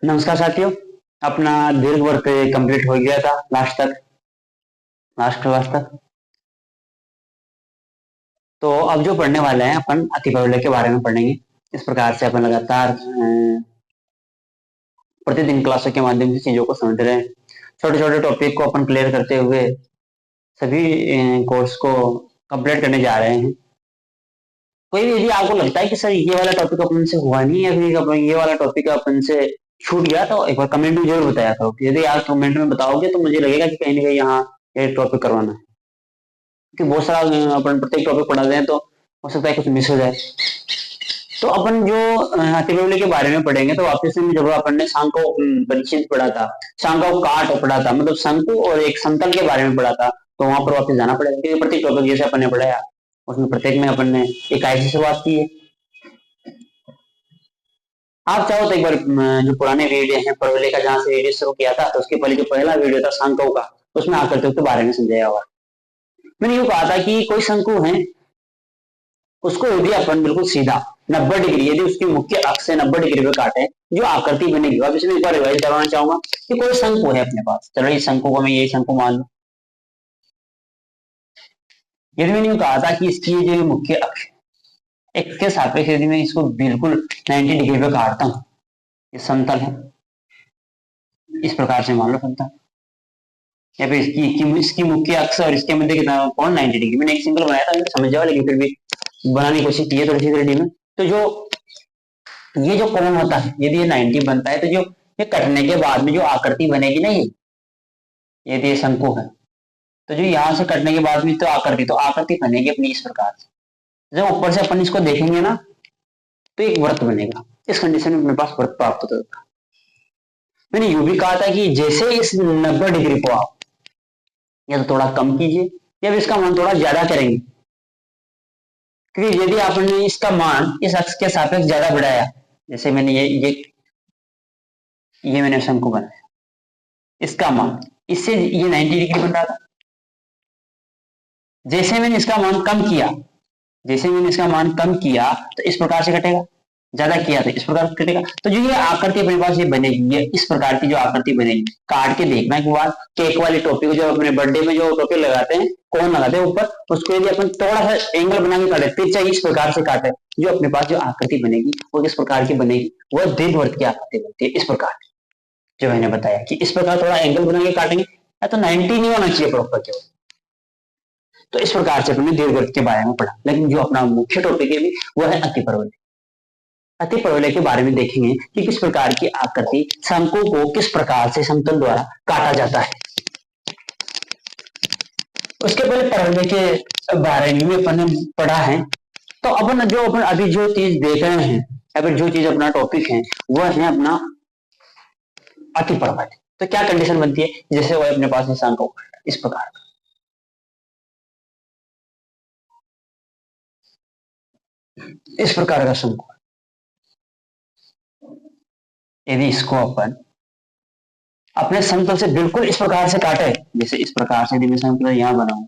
नमस्कार साथियों। अपना दीर्घ वर्क कंप्लीट हो गया था लास्ट क्लास तक। तो अब जो पढ़ने वाले हैं अपन अतिप्रबल्य के बारे में पढ़ेंगे। इस प्रकार से अपन लगातार प्रतिदिन क्लासों के माध्यम से चीजों को समझ रहे हैं। छोटे छोटे टॉपिक को अपन क्लियर करते हुए सभी कोर्स को कंप्लीट करने जा रहे हैं। कोई भी यदि आपको लगता है कि सर ये वाला टॉपिक अपन से हुआ नहीं या फिर ये वाला टॉपिक अपन से छूट गया तो एक बार कमेंट में जरूर बताया करो। यदि आप कमेंट में बताओगे तो मुझे लगेगा कि कहीं ना कहीं यहाँ ये टॉपिक करवाना है, क्योंकि बहुत सारा अपन प्रत्येक टॉपिक पढ़ा रहे हैं तो हो सकता है कुछ मिस हो जाए। तो अपन जो अतिप्रबल्य के बारे में पढ़ेंगे तो वापस से जब अपन ने शंकु परिचित पढ़ा था, शंकु काट पढ़ा था, मतलब शंकु और एक समतल के बारे में पढ़ा था, तो वहां पर वापस जाना पड़ेगा क्योंकि प्रत्येक टॉपिक जैसे अपन ने पढ़ाया उसमें प्रत्येक में अपन ने इकाई से शुरुआत की है। आप चाहो तो एक बार जो पुराने वीडियो हैं परवलय का जहां से वीडियो शुरू किया था तो उसके पहले जो पहला वीडियो था शंकु का, उसमें आकर के बारे में समझाया हुआ। मैंने यूं कहा था कि कोई शंकु है, उसको यदि अपन बिल्कुल सीधा 90 डिग्री, यदि उसकी मुख्य अक्ष से 90 डिग्री पे काटे जो आकृति बनेगी। अब इसमें एक बार रिवाइज करवाना चाहूंगा कि कोई शंकु है अपने पास, चलो इस शंकु को मैं यही शंकु मान लू। यदि मैंने यूं कहा था कि इसकी जो मुख्य अक्ष एक्स के सापेक्ष यदि मैं इसको बिल्कुल 90 डिग्री पे काटता हूँ, ये समतल है, इस प्रकार से मान लो समतल, या फिर इसकी मुख्य अक्ष और इसके मध्य कितना कोण 90 डिग्री। मैंने एक सिंगल बनाया था, समझ जाओ, लेकिन फिर भी बनाने की कोशिश की है थोड़ी सी 3D में। तो जो ये जो कोण होता है यदि ये 90 बनता है तो जो ये कटने के बाद में जो आकृति बनेगी ना, ये यदि ये शंकु है तो जो यहाँ से कटने के बाद में तो आकृति बनेगी अपनी इस प्रकार से। जब ऊपर से अपन इसको देखेंगे ना तो एक वृत्त बनेगा। इस कंडीशन में अपने पास वृत्त प्राप्त होता है। मैंने यूं भी कहा था कि जैसे इस 90 डिग्री को आप या तो थोड़ा कम कीजिए या फिर इसका मान थोड़ा ज्यादा करेंगे, क्योंकि यदि आपने इसका मान इस अक्ष के सापेक्ष ज्यादा बढ़ाया, जैसे मैंने ये मैंने शंकु बनाया, इसका मान इससे ये 90 डिग्री बन रहा था। जैसे मैंने इसका मान कम किया तो इस प्रकार से कटेगा, ज्यादा किया तो इस प्रकार से कटेगा। तो जो ये आकृति अपने पास ये बनेगी, ये इस प्रकार की जो आकृति बनेगी, काट के देखना के बाद केक वाली टोपी को जो अपने बर्थडे में जो टोपी लगाते हैं, कौन लगाते हैं ऊपर, उसको यदि अपन थोड़ा सा एंगल बना के काटे, तिरछा इस प्रकार से काटे, जो अपने पास जो आकृति बनेगी वो किस प्रकार की बनेगी, वो दीर्घवृत्त की आकृति बनती है। इस प्रकार जो मैंने बताया कि इस प्रकार थोड़ा एंगल बना के काटेंगे, या तो 90 नहीं होना चाहिए प्रॉपर केवल। तो इस प्रकार से अपने दीर्घवृत्त के बारे में पढ़ा, लेकिन जो अपना मुख्य टॉपिक है वो है अतिप्रबल्य। अतिप्रबल्य के बारे में देखेंगे कि किस प्रकार की आकृति शंकु को किस प्रकार से समतल द्वारा काटा जाता है। उसके पहले प्रबल्य के बारे में अपन ने पढ़ा है। तो अपन अभी जो चीज देख रहे हैं या फिर जो चीज अपना टॉपिक है वह है अपना अतिप्रबल्य। तो क्या कंडीशन बनती है, जैसे वो अपने पास शंकु इस प्रकार का, इस प्रकार का शंकु, यदि इसको अपन अपने समतल से बिल्कुल इस प्रकार से काटे, जैसे इस प्रकार से यदि मैं समतल यहां बनाऊं,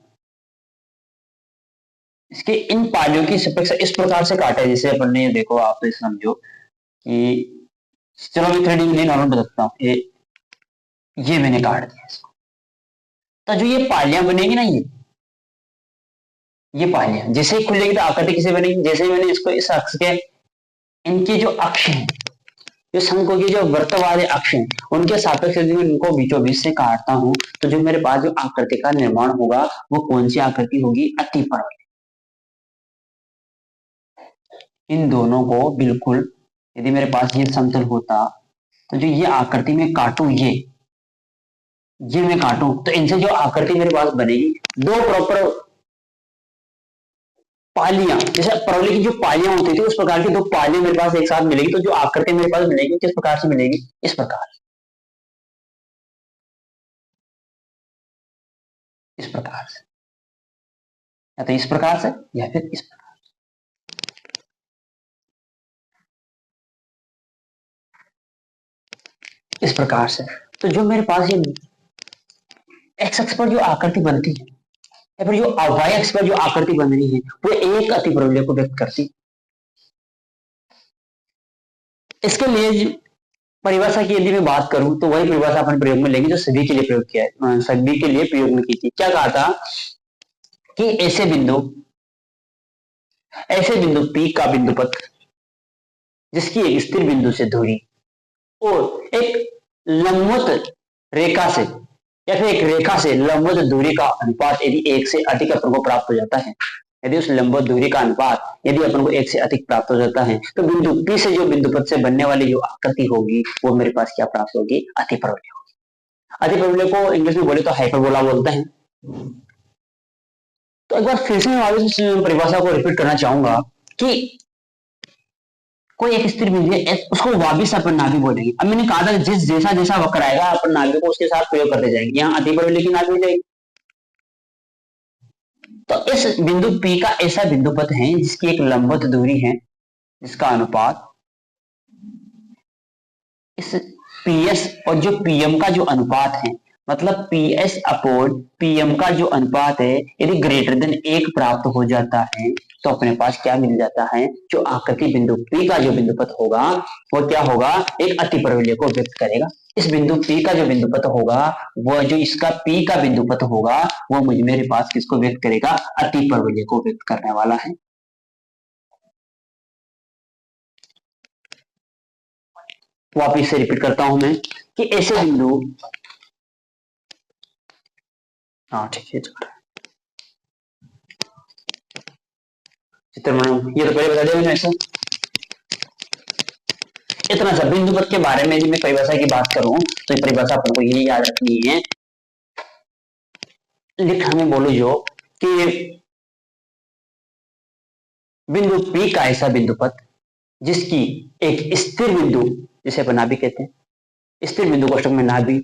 इसके इन पालियों की अपेक्षा इस प्रकार से काटे, जैसे अपन ने देखो, आप तो समझो कि चलो मैं 3D में नॉर्मल बताता हूं, ये मैंने काट दिया इसको, तो जो ये पालियां बनेगी ना, ये पालियां जैसे ही खुलेगी तो आकृति किसे बनेगी, जैसे ही मैंने इसको इस अक्ष के इनके जो अक्ष हैं, जो शंकु की जो वृत्त वाले अक्ष हैं, उनके सापेक्ष यदि मैं इनको बीचों बीच से काटता हूं तो जो मेरे पास जो आकृति का निर्माण होगा वो कौन सी आकृति होगी, अतिप्रबल्य। इन दोनों को बिल्कुल यदि मेरे पास ये समतल होता तो जो ये आकृति में काटूं, ये मैं काटूं तो इनसे जो आकृति मेरे पास बनेगी, दो प्रॉपर पालियां, जैसे परवलय की जो पालियां होती थी उस प्रकार की दो पालियां मेरे पास एक साथ मिलेगी, तो जो आकृति मेरे पास मिलेगी किस प्रकार से मिलेगी, इस प्रकार से, या तो इस प्रकार से या फिर इस प्रकार, इस प्रकार से। तो जो मेरे पास ये एक्स अक्ष पर जो आकृति बनती है या फिर जो वाई अक्ष पर जो आकृति बन रही है वो एक अतिप्रबल्य को व्यक्त करती। इसके लिए परिभाषा की यदि मैं बात करूं तो वही परिभाषा अपन प्रयोग में लेंगे जो सभी के लिए प्रयोग किया है, सभी के लिए प्रयोग में की थी। क्या कहा था कि ऐसे बिंदु P का बिंदुपथ जिसकी एक स्थिर बिंदु से दूरी और एक लंबवत रेखा से या फिर एक रेखा से लंबवत दूरी का अनुपात यदि एक से अधिक अपन को प्राप्त हो जाता है, यदि उस लंबवत दूरी का अनुपात यदि अपन को एक से अधिक प्राप्त हो जाता है, तो बिंदु P से जो बिंदुपथ से बनने वाली जो आकृति होगी वो मेरे पास क्या प्राप्त होगी? अतिपरवलय होगी। अतिपरवलय को इंग्लिश में बोले तो हाइपरबोला बोलते हैं। तो एक बार फिर से मैं वापस परिभाषा को रिपीट करना चाहूंगा कि कोई एक स्थिर बिंदु है, उसको वापिस अपन नाभि बोलेंगे। अब मैंने कहा था जिस जैसा जैसा वक्र आएगा अपन नाभि को उसके साथ प्रयोग करते जाएंगे। यहाँ अतिपरवलय की नाभि जाएगी। तो इस बिंदु P का ऐसा बिंदुपथ है जिसकी एक लंबवत दूरी है, जिसका अनुपात इस PS और जो PM का जो अनुपात है, मतलब PS अपॉन PM का जो अनुपात है, यदि ग्रेटर देन 1 प्राप्त हो जाता है तो अपने पास क्या मिल जाता है? जो आकृति बिंदु P का जो बिंदुपथ होगा वो क्या होगा? एक अतिपरवलय को व्यक्त करेगा। इस बिंदु P का जो बिंदुपथ होगा वह जो इसका P का बिंदुपथ होगा वो मुझे मेरे पास किसको व्यक्त करेगा? अतिपरवलय को व्यक्त करने वाला है। वापिस से रिपीट करता हूं मैं कि ऐसे बिंदु, हाँ ठीक है, चित्र ये तो पहले बता दिया मैंने। ऐसा इतना सा बिंदुपथ के बारे में यदि मैं परिभाषा की बात करूं तो ये परिभाषा अपन को ये याद रखनी है। लिख हमें बोलो जो कि बिंदु P का ऐसा बिंदुपथ जिसकी एक स्थिर बिंदु, जिसे अपन नाभि कहते हैं, स्थिर बिंदु कोष्ठक में नाभि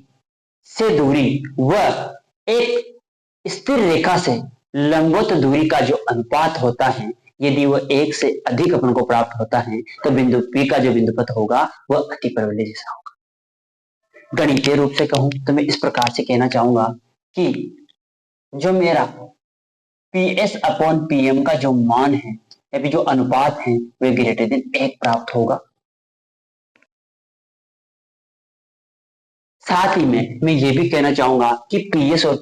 से दूरी वह एक स्थिर रेखा से लंबवत दूरी का जो अनुपात होता है, यदि वह 1 से अधिक अपन को प्राप्त होता है तो बिंदु P का जो बिंदुपथ होगा वह अतिपरवलय जैसा होगा। गणितीय रूप से कहूं तो मैं इस प्रकार से कहना चाहूंगा कि जो मेरा PS अपॉन PM का जो मान है या फिर जो अनुपात है वह ग्रेटर देन 1 प्राप्त होगा। साथ ही में मैं ये भी कहना चाहूंगा कि PS और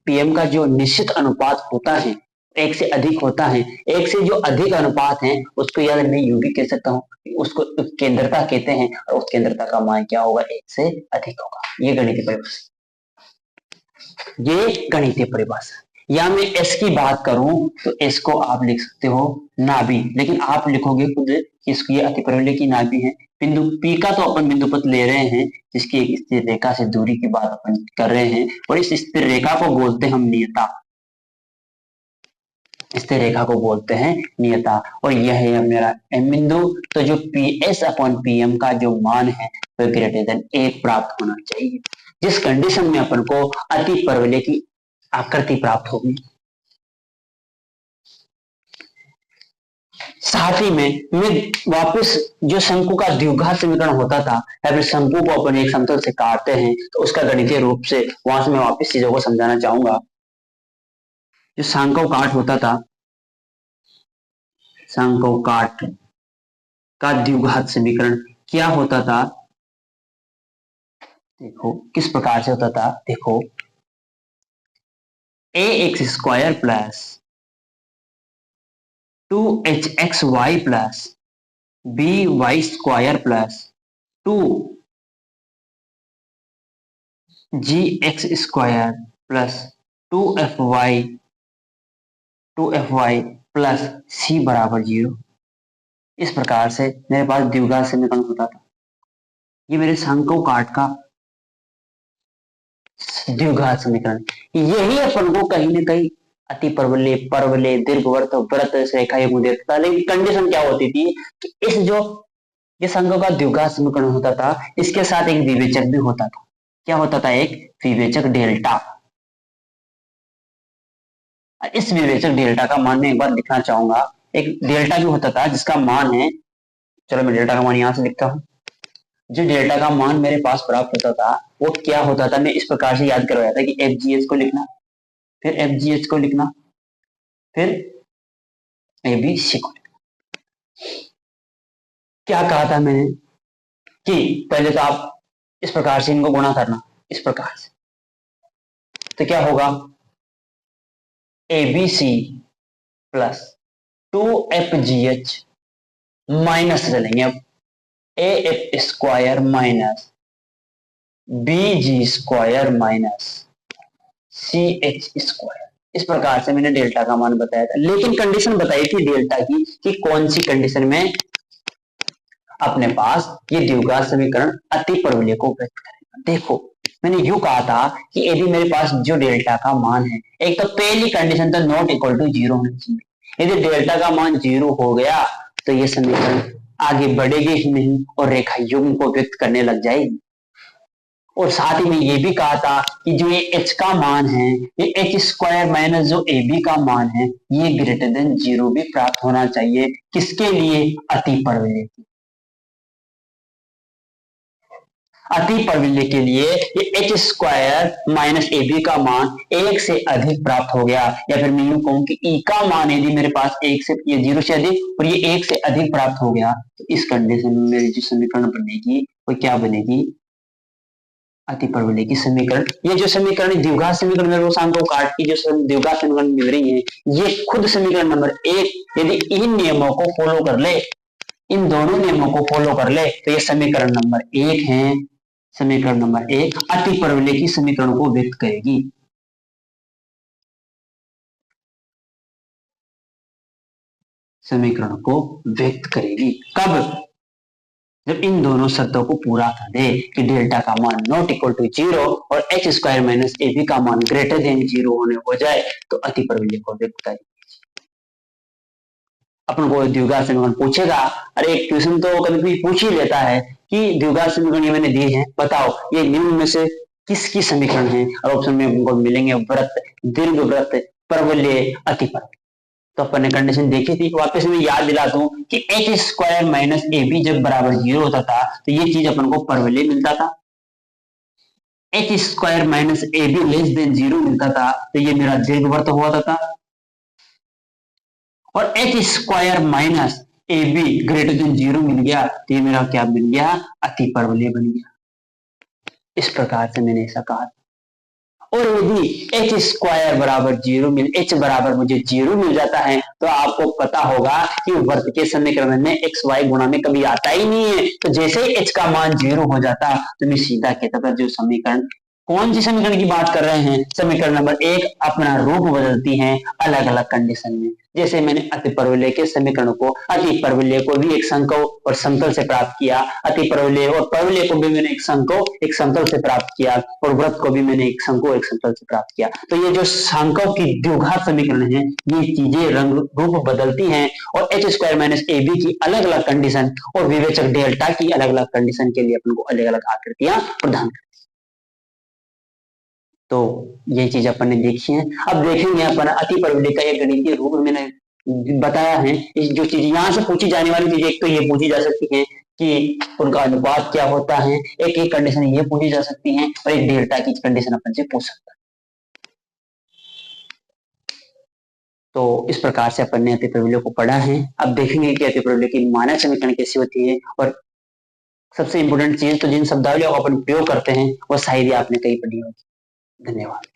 PM का जो निश्चित अनुपात होता है 1 से अधिक होता है। 1 से जो अधिक अनुपात है उसको याद मैं यूं भी कह सकता हूँ, उसको केंद्रता कहते हैं और उस केंद्रता का मान क्या होगा? 1 से अधिक होगा। ये गणितीय परिभाषा। या मैं S की बात करूं तो S को आप लिख सकते हो नाभि, लेकिन आप लिखोगे खुद इसकी अतिपरवलय की नाभि है। बिंदु P का तो अपन बिंदुपथ ले रहे हैं जिसकी एक स्थिर रेखा से दूरी की बात अपन कर रहे हैं और इस स्थिर रेखा को बोलते हैं हम नियता। स्थिर रेखा को बोलते हैं नियता और यह है मेरा M बिंदु। तो जो PS अपॉन PM का जो मान है वह ग्रेटर देन 1 प्राप्त होना चाहिए, जिस कंडीशन में अपन को अतिपरवलय की आकृति प्राप्त होगी। साथ ही में मैं वापस जो शंकु का द्विघात समीकरण होता था या फिर शंकु को अपन एक समतल से काटते हैं तो उसका गणितीय रूप से वहां से मैं वापस चीजों को समझाना चाहूंगा। जो शंकु काट होता था, शंकु काट का द्विघात समीकरण क्या होता था? देखो किस प्रकार से होता था। देखो ax² plus 2hxy plus by² plus 2gx² plus 2fy plus c बराबर 0। इस प्रकार से मेरे पास द्विघात समीकरण होता था। ये मेरे शंकु काट का द्विघात समीकरण। यही अपन को कहीं ना कहीं अतिपरवलय, परवलय, दीर्घवृत्त, वृत्त, रेखा युग्म देता था। लेकिन कंडीशन क्या होती थी कि इस जो ये शंकु का द्विघात समीकरण होता था इसके साथ एक विवेचक भी होता था। क्या होता था? एक विवेचक डेल्टा। इस विवेचक डेल्टा का मान मैं एक बार लिखना चाहूंगा। एक डेल्टा भी होता था जिसका मान है, चलो मैं डेल्टा का मान यहां से लिखता हूं। जो डेल्टा का मान मेरे पास प्राप्त होता था वो क्या होता था? मैं इस प्रकार से याद करवाया था कि FGH को लिखना, फिर FGH को लिखना, फिर ABC को लिखना। क्या कहा था मैंने कि पहले तो आप इस प्रकार से इनको गुणा करना, इस प्रकार से, तो क्या होगा, ABC प्लस 2FGH माइनस चलेंगे अब AF square minus BG square minus CH square. इस प्रकार से मैंने डेल्टा का मान बताया था, लेकिन कंडीशन बताई थी डेल्टा की कि कौन सी कंडीशन में अपने पास ये द्विघात समीकरण अति परवलय को व्यक्त करेगा। देखो मैंने यूं कहा था कि यदि मेरे पास जो डेल्टा का मान है, एक तो पहली कंडीशन तो नॉट इक्वल टू जीरो होनी चाहिए। यदि डेल्टा का मान जीरो हो गया तो ये समीकरण आगे बढ़ेगी ही नहीं और रेखा युग्म को व्यक्त करने लग जाएगी। और साथ ही में ये भी कहा था कि जो ये h का मान है, ये h स्क्वायर माइनस जो AB का मान है, ये ग्रेटर देन जीरो भी प्राप्त होना चाहिए। किसके लिए? अति परवलय की। अति परवलय के लिए ये h स्क्वायर माइनस AB का मान एक से अधिक प्राप्त हो गया, या फिर मैं यूं कहूं कि E का मान यदि मेरे पास एक से, ये जीरो से अधिक और ये एक से अधिक प्राप्त हो गया, तो इस कंडीशन में मेरी जो समीकरण बनेगी वो क्या बनेगी? अति परवलय की समीकरण। ये जो समीकरण द्विघात समीकरण में रोसांकों काट की जो द्विघात समीकरण मिल रही है, ये खुद समीकरण नंबर एक यदि इन नियमों को फॉलो कर ले, इन दोनों नियमों को फॉलो कर ले, तो ये समीकरण नंबर एक है। समीकरण नंबर एक अति परवलय की समीकरण को व्यक्त करेगी। समीकरण को व्यक्त करेगी कब? जब इन दोनों शर्तों को पूरा कर दे कि डेल्टा का मान नॉट इक्वल टू जीरो और h स्क्वायर माइनस AB का मान ग्रेटर देन जीरो होने हो जाए, तो अति परवलय को व्यक्त करेगी। अपन को द्विघात समीकरण पूछेगा, अरे एक ट्यूशन तो कभी भी पूछ ही लेता है कि द्विघात समीकरण ये मैंने दिए हैं, बताओ ये निम्न में से किसकी समीकरण है, और ऑप्शन में हमको मिलेंगे वृत्त, दीर्घ वृत्त, परवलय, अति परवलय। तो अपन ने कंडीशन देखी थी, वापस में याद दिला दूं कि h स्क्वायर माइनस AB जब बराबर जीरो होता था तो ये चीज अपन को परवलय मिलता था। h square minus AB less than zero मिलता था तो ये मेरा दीर्घवृत्त हुआ था, और h square minus AB greater than zero मिल गया तो ये मेरा क्या मिल गया? अति परवलय बन गया। इस प्रकार से मैंने ऐसा कहा। और यदि h स्क्वायर बराबर जीरो h बराबर मुझे जीरो मिल जाता है तो आपको पता होगा कि वृत्त के समीकरण में x y गुणा में कभी आता ही नहीं है। तो जैसे ही h का मान जीरो हो जाता तो मैं सीधा कहता था जो समीकरण, कौन सी समीकरण की बात कर रहे हैं? समीकरण नंबर एक अपना रूप बदलती हैं अलग अलग कंडीशन में। जैसे मैंने अति परवलय के समीकरण को, अति परवलय को भी एक संकों और समतल से प्राप्त किया, अति परवलय और परवलय को भी मैंने एक संकों एक समतल से प्राप्त किया, और वृत्त को भी मैंने एक संकों एक समतल से प्राप्त किया। तो ये जो संकों की द्विघात समीकरण है, ये चीजें रंग रूप बदलती हैं, और h स्क्वायर माइनस AB की अलग अलग कंडीशन और विवेचक डेल्टा की अलग अलग कंडीशन के लिए अपन को अलग अलग आकृतियां प्रदान करती। तो ये चीज अपन ने देखी है। अब देखेंगे अपन अति परवलय का एक गणितीय रूप मैंने बताया है। इस जो चीज यहाँ से पूछी जाने वाली चीज, एक तो ये पूछी जा सकती है कि उनका अनुपात क्या होता है, एक एक कंडीशन ये पूछी जा सकती है, और एक डेल्टा की कंडीशन अपन से पूछ सकता है। तो इस प्रकार से अपन ने अति परवलय को पढ़ा है। अब देखेंगे कि अति परवलय की मानक समीकरण कैसी होती है, और सबसे इंपोर्टेंट चीज तो जिन शब्दावलियों का अपन प्रयोग करते हैं वो शायद ही आपने कहीं पढ़ी होगी। धन्यवाद।